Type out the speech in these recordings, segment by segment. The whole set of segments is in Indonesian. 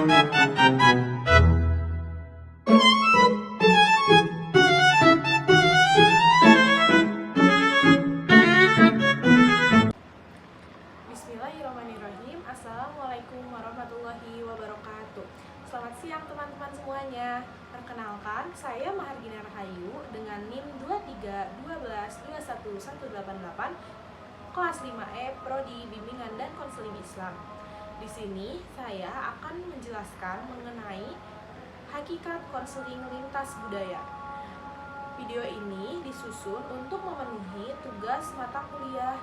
Bismillahirrahmanirrahim. Assalamualaikum warahmatullahi wabarakatuh. Selamat siang teman-teman semuanya. Perkenalkan, saya Mahardina Rahayu dengan NIM 2312211188 kelas 5E Prodi Bimbingan dan Konseling Islam. Di sini saya akan menjelaskan mengenai hakikat konseling lintas budaya. Video ini disusun untuk memenuhi tugas mata kuliah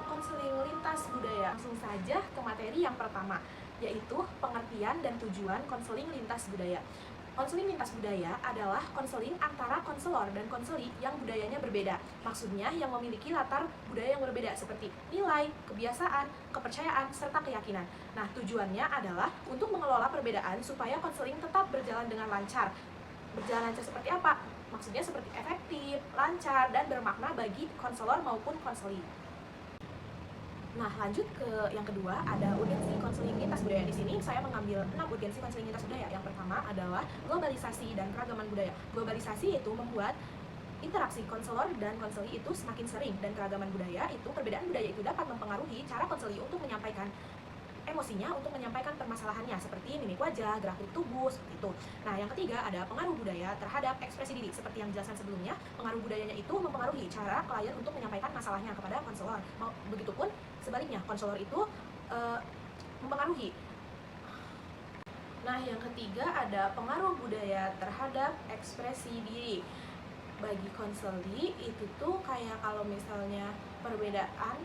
konseling lintas budaya. Langsung saja ke materi yang pertama, yaitu pengertian dan tujuan konseling lintas budaya. Konseling lintas budaya adalah konseling antara konselor dan konseli yang budayanya berbeda. Maksudnya yang memiliki latar budaya yang berbeda seperti nilai, kebiasaan, kepercayaan, serta keyakinan. Nah, tujuannya adalah untuk mengelola perbedaan supaya konseling tetap berjalan dengan lancar. Berjalan lancar seperti apa? Maksudnya seperti efektif, lancar, dan bermakna bagi konselor maupun konseli. Nah, lanjut ke yang kedua, ada urgensi konseling lintas budaya. Di sini saya mengambil 6 urgensi konseling lintas budaya. Yang pertama adalah globalisasi dan keragaman budaya. Globalisasi itu membuat interaksi konselor dan konseli itu semakin sering, dan keragaman budaya itu, perbedaan budaya itu dapat mempengaruhi cara konseli untuk menyampaikan emosinya, untuk menyampaikan permasalahannya seperti mimik wajah, gerak tubuh, seperti itu. Nah, yang ketiga ada pengaruh budaya terhadap ekspresi diri. Seperti yang dijelaskan sebelumnya, pengaruh budayanya itu mempengaruhi cara klien untuk menyampaikan masalahnya kepada konselor. Begitupun sebaliknya, konselor itu mempengaruhi. Nah, yang ketiga ada pengaruh budaya terhadap ekspresi diri. Bagi konseli itu tuh kayak kalau misalnya perbedaan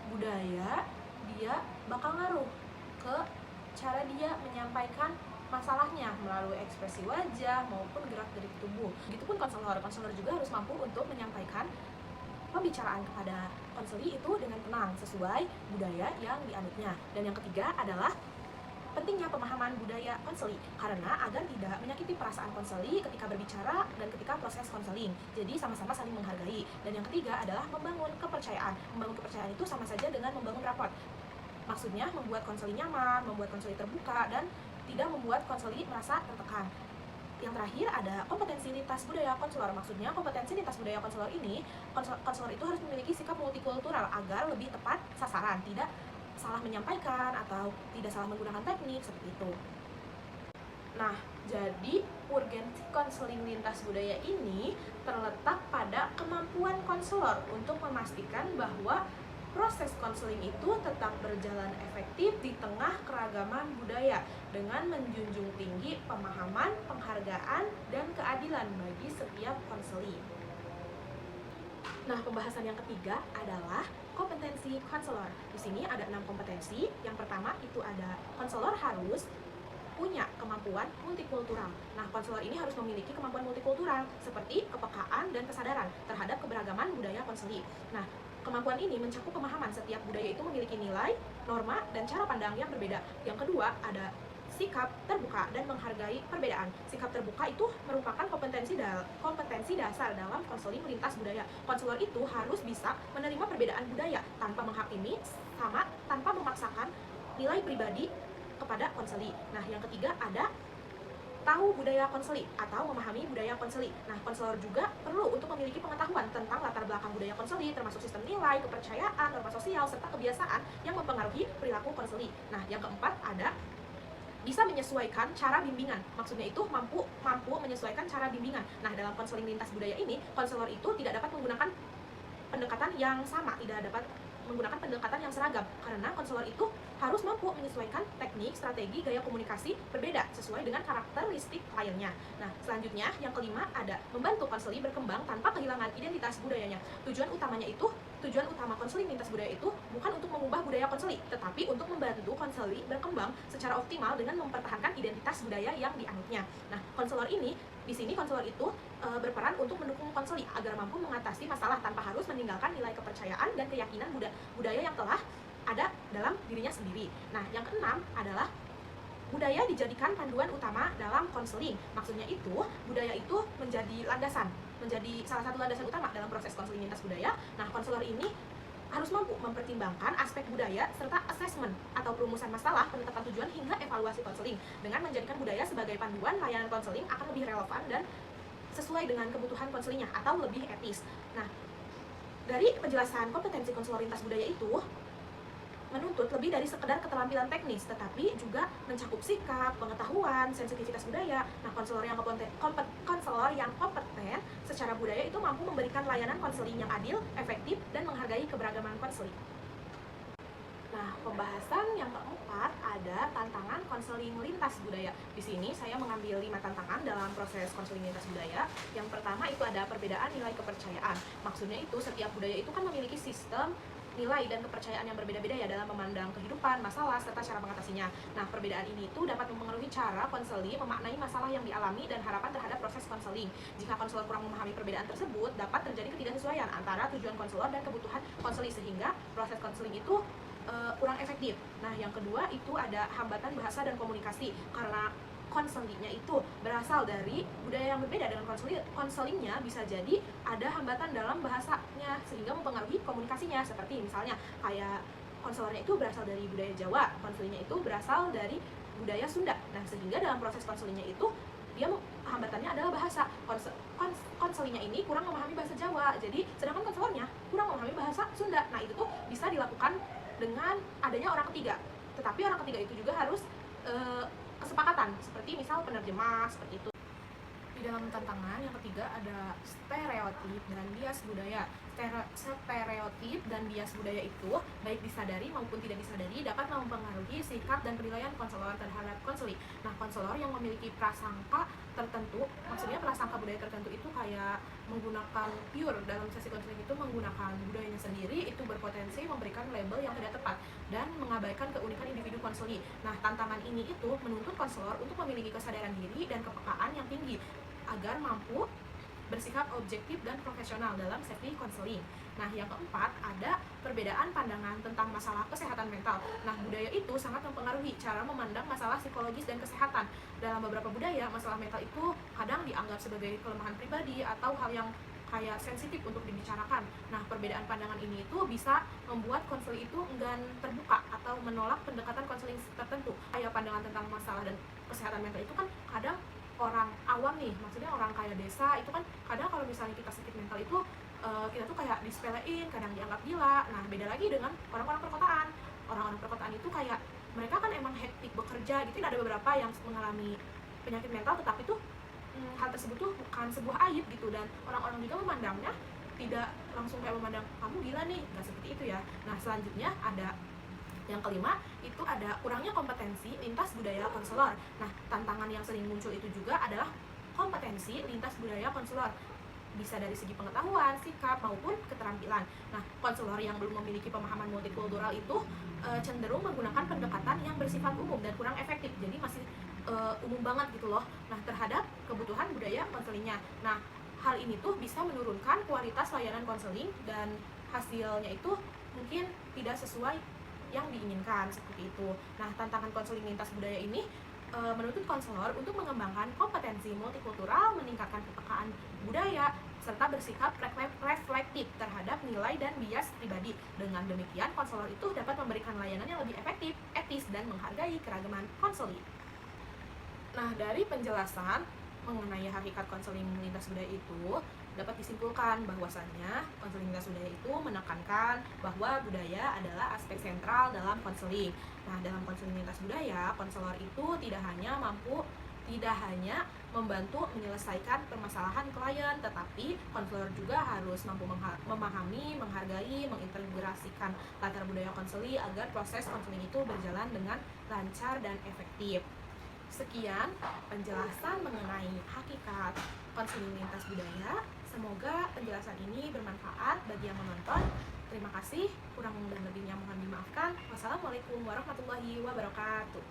budaya, dia bakal ngaruh ke cara dia menyampaikan masalahnya melalui ekspresi wajah maupun gerak-gerik tubuh. Begitupun konselor juga harus mampu untuk menyampaikan pembicaraan kepada konseli itu dengan tenang sesuai budaya yang dianutnya. Dan yang ketiga adalah pentingnya pemahaman budaya konseli, karena agar tidak menyakiti perasaan konseli ketika berbicara dan ketika proses konseling. Jadi sama-sama saling menghargai. Dan yang ketiga adalah membangun kepercayaan. Membangun kepercayaan itu sama saja dengan membangun rapport. Maksudnya membuat konseli nyaman, membuat konseli terbuka, dan tidak membuat konseli merasa tertekan. Yang terakhir ada kompetensi lintas budaya konselor. Maksudnya kompetensi lintas budaya konselor ini, konselor itu harus memiliki sikap multikultural agar lebih tepat sasaran, tidak salah menyampaikan atau tidak salah menggunakan teknik seperti itu. Nah, jadi urgensi konseling lintas budaya ini terletak pada kemampuan konselor untuk memastikan bahwa proses konseling itu tetap berjalan efektif di tengah keragaman budaya dengan menjunjung tinggi pemahaman, penghargaan, dan keadilan bagi setiap konseli. Nah, pembahasan yang ketiga adalah kompetensi konselor. Di sini ada 6 kompetensi. Yang pertama itu ada konselor harus punya kemampuan multikultural. Nah, konselor ini harus memiliki kemampuan multikultural seperti kepekaan dan kesadaran terhadap keberagaman budaya konseli. Nah, kemampuan ini mencakup pemahaman setiap budaya itu memiliki nilai, norma, dan cara pandang yang berbeda. Yang kedua, ada sikap terbuka dan menghargai perbedaan. Sikap terbuka itu merupakan kompetensi dasar dalam konseling lintas budaya. Konselor itu harus bisa menerima perbedaan budaya tanpa menghakimi, sama tanpa memaksakan nilai pribadi kepada konseli. Nah, yang ketiga ada tahu budaya konseli atau memahami budaya konseli. Nah, konselor juga perlu untuk memiliki pengetahuan tentang latar belakang budaya konseli, termasuk sistem nilai, kepercayaan, norma sosial, serta kebiasaan yang mempengaruhi perilaku konseli. Nah, yang keempat ada bisa menyesuaikan cara bimbingan. Maksudnya itu mampu menyesuaikan cara bimbingan. Nah, dalam konseling lintas budaya ini, konselor itu tidak dapat menggunakan pendekatan yang sama, tidak dapat menggunakan pendekatan yang seragam, karena konselor itu harus mampu menyesuaikan teknik, strategi, gaya komunikasi berbeda sesuai dengan karakteristik kliennya. Nah, selanjutnya yang kelima ada membantu konseli berkembang tanpa kehilangan identitas budayanya. Tujuan utama konseling lintas budaya itu bukan untuk mengubah budaya konseli, tetapi untuk membantu konseli berkembang secara optimal dengan mempertahankan identitas budaya yang dianutnya. Nah, konselor ini di sini konselor itu berperan untuk mendukung konseli agar mampu mengatasi masalah tanpa harus meninggalkan nilai kepercayaan dan keyakinan budaya yang telah ada dalam dirinya sendiri. Nah, yang keenam adalah budaya dijadikan panduan utama dalam konseling. Maksudnya itu, budaya itu menjadi salah satu landasan utama dalam proses konseling lintas budaya. Nah, konselor ini harus mampu mempertimbangkan aspek budaya serta asesmen atau perumusan masalah, penetapan tujuan hingga evaluasi konseling. Dengan menjadikan budaya sebagai panduan, layanan konseling akan lebih relevan dan sesuai dengan kebutuhan konselingnya atau lebih etis. Nah, dari penjelasan kompetensi konselor lintas budaya itu menuntut lebih dari sekedar keterampilan teknis, tetapi juga mencakup sikap, pengetahuan, sensitivitas budaya. Nah, konselor yang kompeten secara budaya itu mampu memberikan layanan konseling yang adil, efektif, dan menghargai keberagaman konseling. Nah, pembahasan yang keempat ada tantangan konseling lintas budaya. Di sini saya mengambil 5 tantangan dalam proses konseling lintas budaya. Yang pertama itu ada perbedaan nilai kepercayaan. Maksudnya itu setiap budaya itu kan memiliki sistem nilai dan kepercayaan yang berbeda-beda ya dalam memandang kehidupan, masalah, serta cara mengatasinya. Nah, perbedaan ini itu dapat mempengaruhi cara konseling memaknai masalah yang dialami dan harapan terhadap proses konseling. Jika konselor kurang memahami perbedaan tersebut, dapat terjadi ketidaksesuaian antara tujuan konselor dan kebutuhan konseling sehingga proses konseling itu kurang efektif. Nah, yang kedua itu ada hambatan bahasa dan komunikasi karena konselingnya itu berasal dari budaya yang berbeda dengan konselingnya bisa jadi ada hambatan dalam bahasanya sehingga mempengaruhi komunikasinya, seperti misalnya kayak konselornya itu berasal dari budaya Jawa, konselingnya itu berasal dari budaya Sunda. Nah, sehingga dalam proses konselingnya itu dia hambatannya adalah bahasa. Konselingnya ini kurang memahami bahasa Jawa, jadi sedangkan konselornya kurang memahami bahasa Sunda. Nah, itu tuh bisa dilakukan dengan adanya orang ketiga, tetapi orang ketiga itu juga harus kesepakatan, seperti misal penerjemah, seperti itu. Di dalam tantangan yang ketiga ada stereotip dan bias budaya. Stereotip dan bias budaya itu baik disadari maupun tidak disadari dapat mempengaruhi sikap dan penilaian konselor terhadap konseling. Nah, konselor yang memiliki prasangka tertentu, maksudnya prasangka budaya tertentu itu kayak menggunakan pure dalam sesi konseling itu menggunakan budayanya sendiri, itu berpotensi memberikan label yang tidak tepat dan mengabaikan keunikan individu konseling. Nah, tantangan ini itu menuntut konselor untuk memiliki kesadaran diri dan kepekaan yang tinggi agar mampu bersikap objektif dan profesional dalam sesi konseling. Nah, yang keempat ada perbedaan pandangan tentang masalah kesehatan mental. Nah, budaya itu sangat mempengaruhi cara memandang masalah psikologis dan kesehatan. Dalam beberapa budaya, masalah mental itu kadang dianggap sebagai kelemahan pribadi atau hal yang kayak sensitif untuk dibicarakan. Nah, perbedaan pandangan ini itu bisa membuat konseling itu enggan terbuka atau menolak pendekatan konseling tertentu. Kayak pandangan tentang masalah dan kesehatan mental itu kan kadang orang awam nih, maksudnya orang kaya desa itu kan kadang kalau misalnya kita sakit mental itu kita tuh kayak disepelein, kadang dianggap gila. Nah, beda lagi dengan orang-orang perkotaan. Orang-orang perkotaan itu kayak mereka kan emang hektik bekerja gitu. Ada beberapa yang mengalami penyakit mental, tetapi tuh hal tersebut tuh bukan sebuah aib gitu, dan orang-orang juga memandangnya tidak langsung kayak memandang kamu gila nih, nggak seperti itu ya. Nah, selanjutnya ada yang kelima itu ada kurangnya kompetensi lintas budaya konselor. Nah, tantangan yang sering muncul itu juga adalah kompetensi lintas budaya konselor, bisa dari segi pengetahuan, sikap, maupun keterampilan. Nah, konselor yang belum memiliki pemahaman multikultural itu cenderung menggunakan pendekatan yang bersifat umum dan kurang efektif, jadi masih umum banget gitu loh. Nah, terhadap kebutuhan budaya konselingnya. Nah, hal ini tuh bisa menurunkan kualitas layanan konseling dan hasilnya itu mungkin tidak sesuai yang diinginkan, seperti itu. Nah, tantangan konseling lintas budaya ini menuntut konselor untuk mengembangkan kompetensi multikultural, meningkatkan kepekaan budaya, serta bersikap reflektif terhadap nilai dan bias pribadi. Dengan demikian, konselor itu dapat memberikan layanan yang lebih efektif, etis, dan menghargai keragaman konseling. Nah, dari penjelasan mengenai hakikat konseling lintas budaya itu dapat disimpulkan bahwasannya konseling lintas budaya itu menekankan bahwa budaya adalah aspek sentral dalam konseling. Nah, dalam konseling lintas budaya, konselor itu tidak hanya membantu menyelesaikan permasalahan klien, tetapi konselor juga harus mampu memahami, menghargai, mengintegrasikan latar budaya konseling agar proses konseling itu berjalan dengan lancar dan efektif. Sekian penjelasan mengenai hakikat konseling lintas budaya. Semoga penjelasan ini bermanfaat bagi yang menonton. Terima kasih, kurang dan lebihnya mohon dimaafkan. Wassalamualaikum warahmatullahi wabarakatuh.